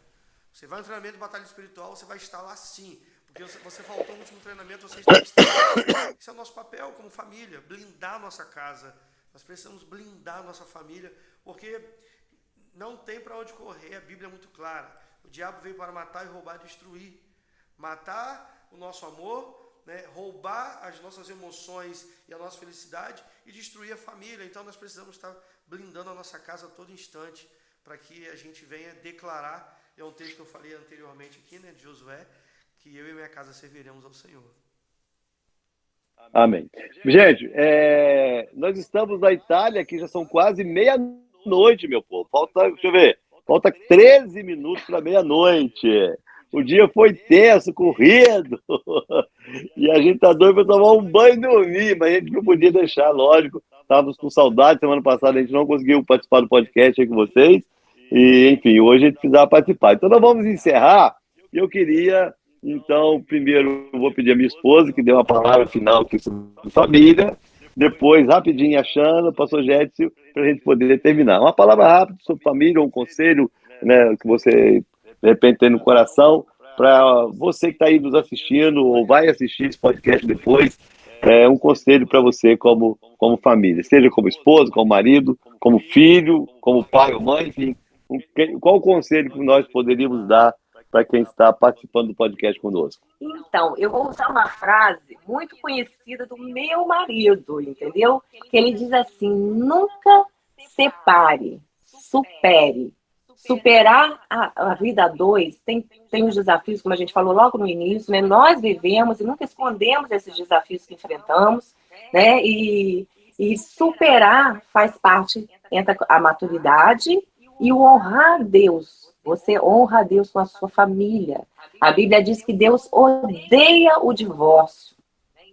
Você vai no treinamento de batalha espiritual, você vai estar lá sim, porque você faltou no último treinamento, você está lá. Esse é o nosso papel como família, blindar a nossa casa. Nós precisamos blindar a nossa família, porque não tem para onde correr, a Bíblia é muito clara. O diabo veio para matar e roubar e destruir. Matar o nosso amor, né, roubar as nossas emoções e a nossa felicidade e destruir a família. Então nós precisamos estar blindando a nossa casa a todo instante, para que a gente venha declarar. É um texto que eu falei anteriormente aqui, né, de Josué, que eu e minha casa serviremos ao Senhor. Amém. Gente, nós estamos na Itália, aqui já são quase meia-noite, meu povo. Deixa eu ver, falta 13 minutos para meia-noite. O dia foi tenso, corrido, e a gente tá doido para tomar um banho e dormir, mas a gente não podia deixar, lógico. Estávamos com saudade, semana passada a gente não conseguiu participar do podcast aí com vocês, e enfim, hoje a gente precisava participar. Então nós vamos encerrar, e eu queria, então, primeiro eu vou pedir a minha esposa, que deu uma palavra final aqui sobre família, depois, rapidinho, a Xana, o pastor Jéssica, para a gente poder terminar. Uma palavra rápida sobre família, um conselho, né, que você de repente tem no coração, para você que está aí nos assistindo ou vai assistir esse podcast depois, um conselho para você como família, seja como esposo, como marido, como filho, como pai ou mãe, enfim. Qual o conselho que nós poderíamos dar para quem está participando do podcast conosco? Então, eu vou usar uma frase muito conhecida do meu marido, entendeu? Que ele diz assim: nunca separe, supere. Superar a vida a dois tem os desafios, como a gente falou logo no início, né? Nós vivemos e nunca escondemos esses desafios que enfrentamos, né? E superar faz parte entre a maturidade e o honrar a Deus. Você honra a Deus com a sua família. A Bíblia diz que Deus odeia o divórcio,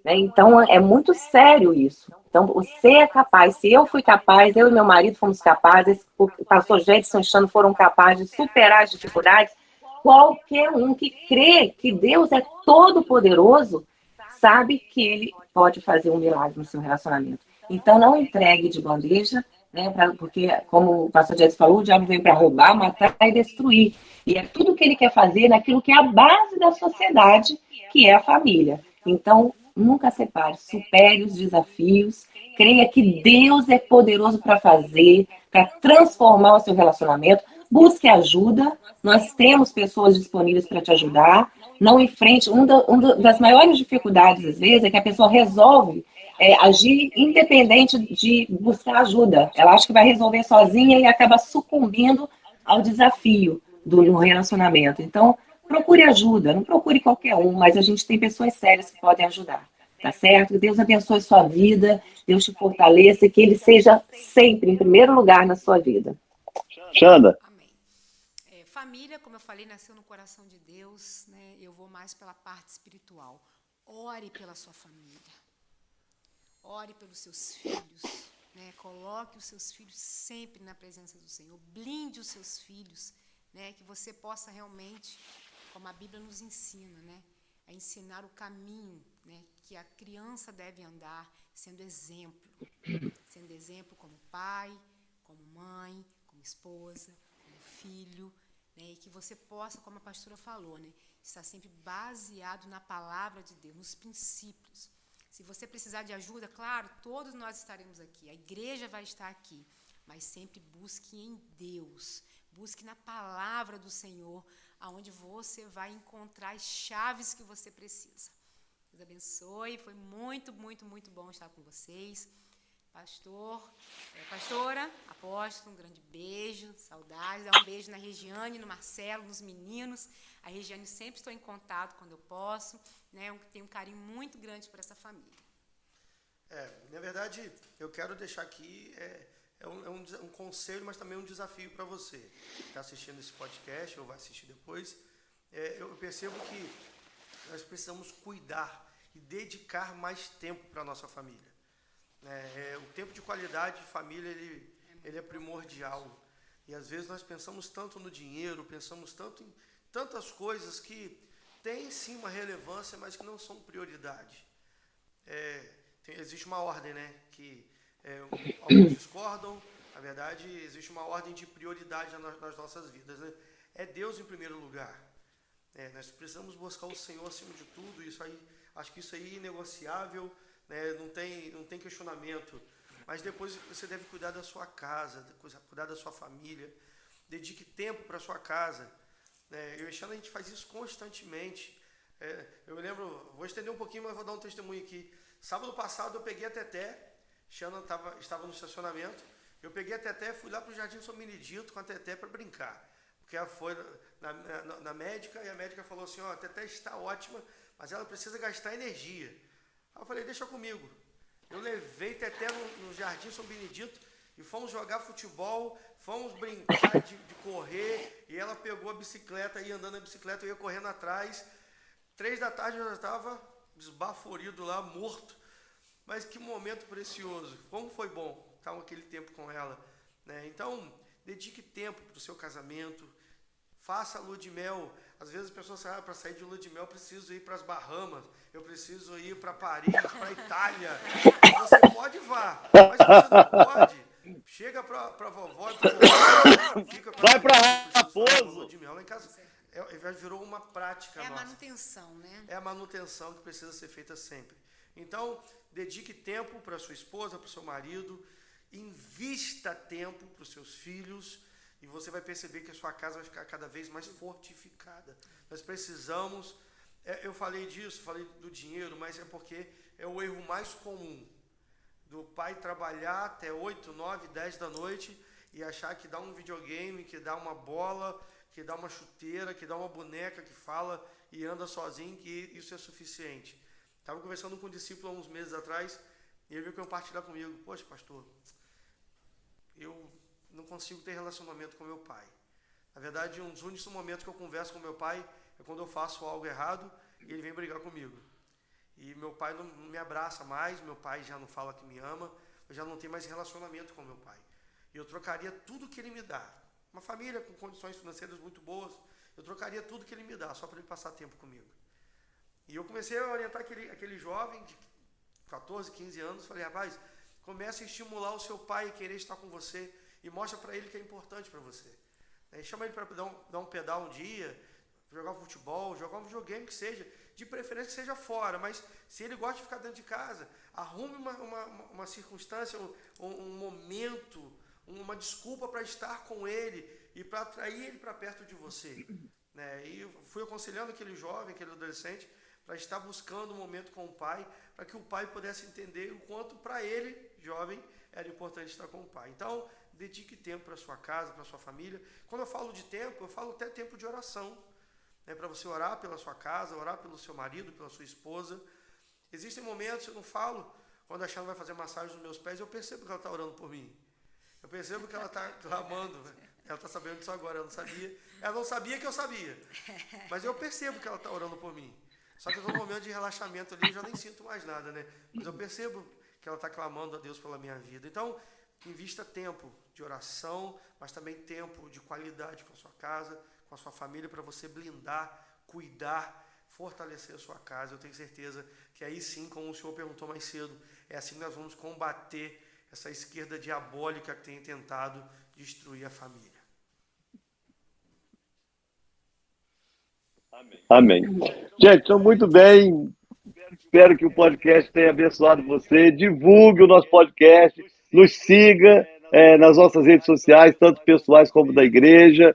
né? Então, é muito sério isso. Então, você é capaz, se eu fui capaz, eu e meu marido fomos capazes, o pastor Jedson e Xano foram capazes de superar as dificuldades, qualquer um que crê que Deus é todo-poderoso, sabe que ele pode fazer um milagre no seu relacionamento. Então, não entregue de bandeja, né, porque, como o pastor Jedson falou, o diabo veio para roubar, matar e destruir. E é tudo que ele quer fazer naquilo que é a base da sociedade, que é a família. Então, nunca separe, supere os desafios, creia que Deus é poderoso para fazer, para transformar o seu relacionamento. Busque ajuda, nós temos pessoas disponíveis para te ajudar. Não enfrente, uma das maiores dificuldades, às vezes, é que a pessoa resolve agir independente de buscar ajuda. Ela acha que vai resolver sozinha e acaba sucumbindo ao desafio no relacionamento. Então, procure ajuda, não procure qualquer um, mas a gente tem pessoas sérias que podem ajudar, tá certo? Deus abençoe sua vida, Deus te fortaleça e que Ele seja sempre em primeiro lugar na sua vida. Xana. Amém. Família, como eu falei, nasceu no coração de Deus, né? Eu vou mais pela parte espiritual. Ore pela sua família. Ore pelos seus filhos, né? Coloque os seus filhos sempre na presença do Senhor. Blinde os seus filhos, né? Que você possa realmente, como a Bíblia nos ensina, né? A ensinar o caminho, né? Que a criança deve andar, sendo exemplo como pai, como mãe, como esposa, como filho, né? E que você possa, como a pastora falou, né? Estar sempre baseado na palavra de Deus, nos princípios. Se você precisar de ajuda, claro, todos nós estaremos aqui. A igreja vai estar aqui. Mas sempre busque em Deus. Busque na palavra do Senhor, aonde você vai encontrar as chaves que você precisa. Deus abençoe. Foi muito, muito, muito bom estar com vocês. Pastora, apóstolo, um grande beijo, saudades. Dá um beijo na Regiane, no Marcelo, nos meninos. A Regiane sempre estou em contato quando eu posso, né? Tenho um carinho muito grande por essa família. Na verdade, eu quero deixar aqui um conselho, mas também um desafio para você que está assistindo esse podcast ou vai assistir depois. Eu percebo que nós precisamos cuidar e dedicar mais tempo para a nossa família. O tempo de qualidade de família ele é primordial. E às vezes nós pensamos tanto no dinheiro, pensamos tanto em tantas coisas que têm sim uma relevância, mas que não são prioridade. Existe uma ordem, né? Que alguns discordam. Na verdade, existe uma ordem de prioridade nas nossas vidas, né? É Deus em primeiro lugar. Nós precisamos buscar o Senhor acima de tudo. Isso aí, acho que isso aí é inegociável. Não tem questionamento, mas depois você deve cuidar da sua casa, cuidar da sua família, dedique tempo para a sua casa. Eu e a Xana, a gente faz isso constantemente. Eu me lembro, vou estender um pouquinho, mas vou dar um testemunho aqui. Sábado passado eu peguei a Teté, Xana estava no estacionamento, eu peguei a Teté e fui lá para o Jardim São Benedito com a Teté para brincar, porque ela foi na médica e a médica falou assim, a Teté está ótima, mas ela precisa gastar energia. Aí eu falei, deixa comigo. Eu levei Teté no Jardim São Benedito e fomos jogar futebol, fomos brincar de correr, e ela pegou a bicicleta, ia andando na bicicleta, eu ia correndo atrás. 3 da tarde eu já estava esbaforido lá, morto. Mas que momento precioso. Como foi bom estar aquele tempo com ela. Então, dedique tempo para o seu casamento. Faça a lua de mel. Às vezes as pessoas falam, para sair de lua de mel eu preciso ir para as Bahamas, eu preciso ir para Paris, para a Itália. Você pode vá, mas se você não pode, chega para a vovó e para a vovó, fica com vai para Raposo. Lua de mel lá em casa. Virou uma prática nossa. É a manutenção, né? É a manutenção que precisa ser feita sempre. Então, dedique tempo para sua esposa, para o seu marido, invista tempo para os seus filhos, e você vai perceber que a sua casa vai ficar cada vez mais fortificada. Nós precisamos, eu falei disso, falei do dinheiro, mas é porque é o erro mais comum do pai trabalhar até 8, 9, 10 da noite e achar que dá um videogame, que dá uma bola, que dá uma chuteira, que dá uma boneca que fala e anda sozinho, que isso é suficiente. Estava conversando com um discípulo há uns meses atrás e ele veio compartilhar comigo, poxa, pastor, eu não consigo ter relacionamento com meu pai. Na verdade, um dos únicos momentos que eu converso com meu pai é quando eu faço algo errado e ele vem brigar comigo. E meu pai não me abraça mais, meu pai já não fala que me ama, eu já não tenho mais relacionamento com meu pai. E eu trocaria tudo que ele me dá. Uma família com condições financeiras muito boas, eu trocaria tudo que ele me dá, só para ele passar tempo comigo. E eu comecei a orientar aquele jovem de 14, 15 anos, falei, rapaz, comece a estimular o seu pai a querer estar com você e mostra para ele que é importante para você. Chama ele para dar um pedal um dia, jogar futebol, jogar um videogame que seja, de preferência que seja fora, mas se ele gosta de ficar dentro de casa, arrume uma circunstância, um momento, uma desculpa para estar com ele e para atrair ele para perto de você. E eu fui aconselhando aquele jovem, aquele adolescente, para estar buscando um momento com o pai, para que o pai pudesse entender o quanto para ele, jovem, era importante estar com o pai. Então, dedique tempo para sua casa, para sua família. Quando eu falo de tempo, eu falo até tempo de oração. Para você orar pela sua casa, orar pelo seu marido, pela sua esposa. Existem momentos, eu não falo, quando a Xana vai fazer massagem nos meus pés, eu percebo que ela está orando por mim. Eu percebo que ela está clamando. Ela está sabendo disso agora, ela não sabia. Ela não sabia que eu sabia. Mas eu percebo que ela está orando por mim. Só que eu estou num momento de relaxamento ali, eu já nem sinto mais nada, né? Mas eu percebo que ela está clamando a Deus pela minha vida. Então, invista tempo de oração, mas também tempo de qualidade com a sua casa, com a sua família, para você blindar, cuidar, fortalecer a sua casa. Eu tenho certeza que aí sim, como o senhor perguntou mais cedo, é assim que nós vamos combater essa esquerda diabólica que tem tentado destruir a família. Amém. Gente, então muito bem. Espero que o podcast tenha abençoado você. Divulgue o nosso podcast, nos siga nas nossas redes sociais, tanto pessoais como da igreja,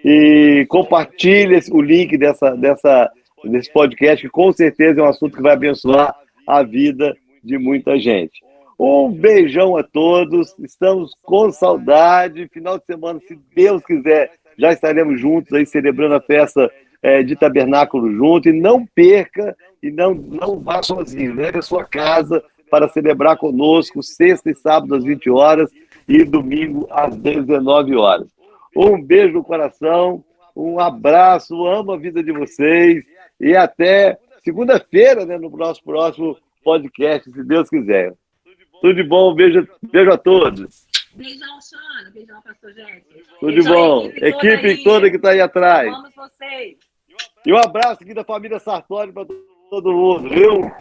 e compartilhe o link desse podcast, que com certeza é um assunto que vai abençoar a vida de muita gente. Um beijão a todos, estamos com saudade. Final de semana, se Deus quiser, já estaremos juntos aí celebrando a festa de tabernáculo junto. E não perca e não vá sozinho, leve a sua casa para celebrar conosco sexta e sábado às 20 horas e domingo às 19 horas. Um beijo no coração, um abraço, amo a vida de vocês e até segunda-feira, né, no nosso próximo podcast, se Deus quiser. Tudo de bom, beijo a todos. Beijão, Xana. Beijão, pastor Jéssica. Tudo de bom. Equipe toda que está aí atrás. Amamos vocês. E um abraço aqui da família Sartori para todo mundo, viu?